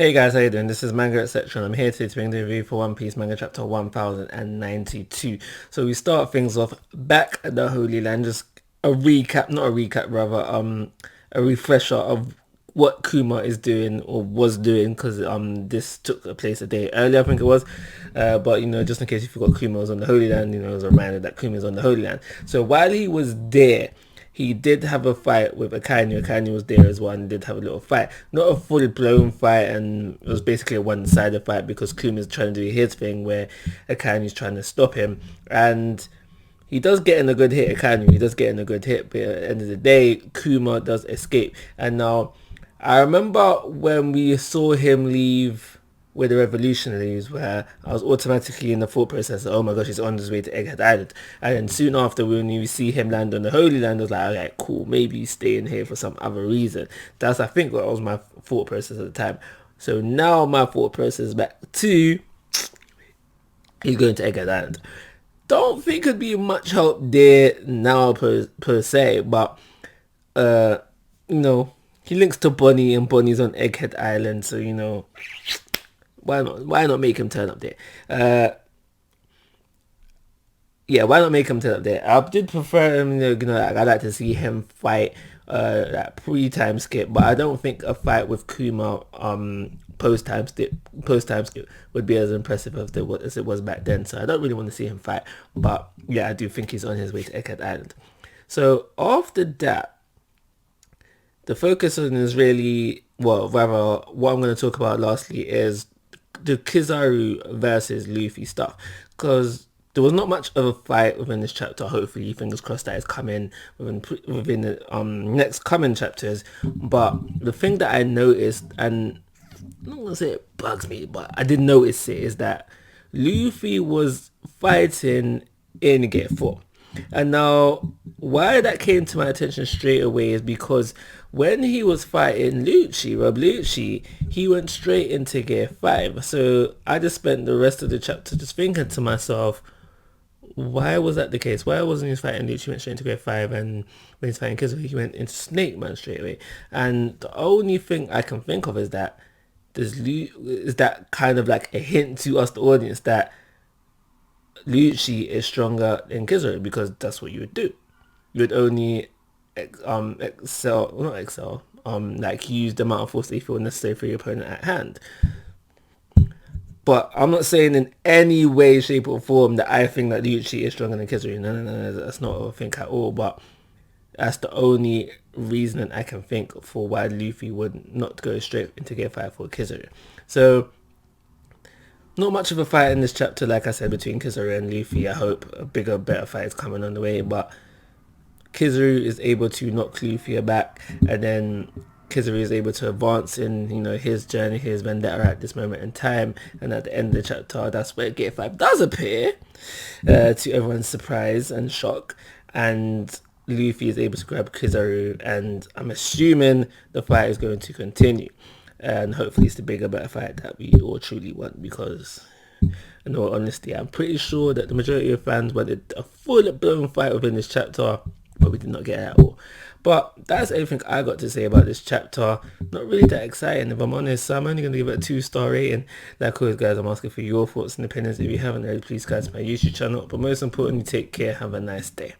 Hey guys, how you doing? This is Manga Etc. and I'm here today to bring the review for One Piece Manga Chapter 1092. So we start things off back at the Holy Land, just a recap, not a recap, rather, a refresher of what Kuma is doing or was doing, because this took place a day earlier, I think it was. But just in case you forgot, Kuma was on the Holy Land, it was a reminder that Kuma is on the Holy Land. So while he was there, he did have a fight with Akainu. Akainu was there as well and did have a little fight. Not a fully blown fight, and it was basically a one-sided fight because Kuma's trying to do his thing where Akainu's trying to stop him. And he does get in a good hit, Akainu. He does get in a good hit, but at the end of the day, Kuma does escape. And now, I remember when we saw him leave with the revolutionaries, where I was automatically in the thought process, oh my gosh, he's on his way to Egghead Island. And then soon after, when you see him land on the Holy Land, I was like, alright, cool, maybe he's staying here for some other reason. That's, I think, what was my thought process at the time. So now my thought process is back to, he's going to Egghead Island. Don't think it'd be much help there now per se, but he links to Bonnie, and Bonnie's on Egghead Island, so why not make him turn up there? Yeah, why not make him turn up there? I did prefer him, I like to see him fight that pre-time skip, but I don't think a fight with Kuma post-time skip would be as impressive as it was back then, so I don't really want to see him fight, but yeah, I do think he's on his way to Egghead Island. So after that, the focus on is really, well, rather, what I'm going to talk about lastly is the Kizaru versus Luffy stuff, because there was not much of a fight within this chapter. Hopefully, fingers crossed, that is coming within the next coming chapters. But the thing that I noticed, and I'm not gonna say it bugs me, but I did notice it, is that Luffy was fighting in Gear 4. And now, why that came to my attention straight away is because when he was fighting Rob Lucci, he went straight into Gear 5. So I just spent the rest of the chapter just thinking to myself, why was that the case? Why wasn't he fighting Lucci, went straight into Gear 5, and when he's fighting Kizaru, he went into Snake Man straight away? And the only thing I can think of is that is that kind of like a hint to us, the audience, that Lucci is stronger than Kizaru, because that's what you would do. You would only like use the amount of force that you feel necessary for your opponent at hand. But I'm not saying in any way, shape or form that I think that Lucci is stronger than Kizaru. No, that's not what I think at all. But that's the only reason I can think for why Luffy would not go straight into Gear 5 for Kizaru. So not much of a fight in this chapter, like I said, between Kizaru and Luffy. I hope a bigger, better fight is coming on the way, but Kizaru is able to knock Luffy back, and then Kizaru is able to advance in, his journey, his vendetta at this moment in time. And at the end of the chapter, that's where Gear 5 does appear, to everyone's surprise and shock. And Luffy is able to grab Kizaru, and I'm assuming the fight is going to continue. And hopefully it's the bigger, better fight that we all truly want, because in all honesty, I'm pretty sure that the majority of fans wanted a full-blown fight within this chapter, but we did not get it at all. But that's everything I got to say about this chapter. Not really that exciting, if I'm honest. So I'm only going to give it a 2-star rating. Like always, guys, I'm asking for your thoughts and opinions. If you haven't already, please, guys, my YouTube channel. But most importantly, take care. Have a nice day.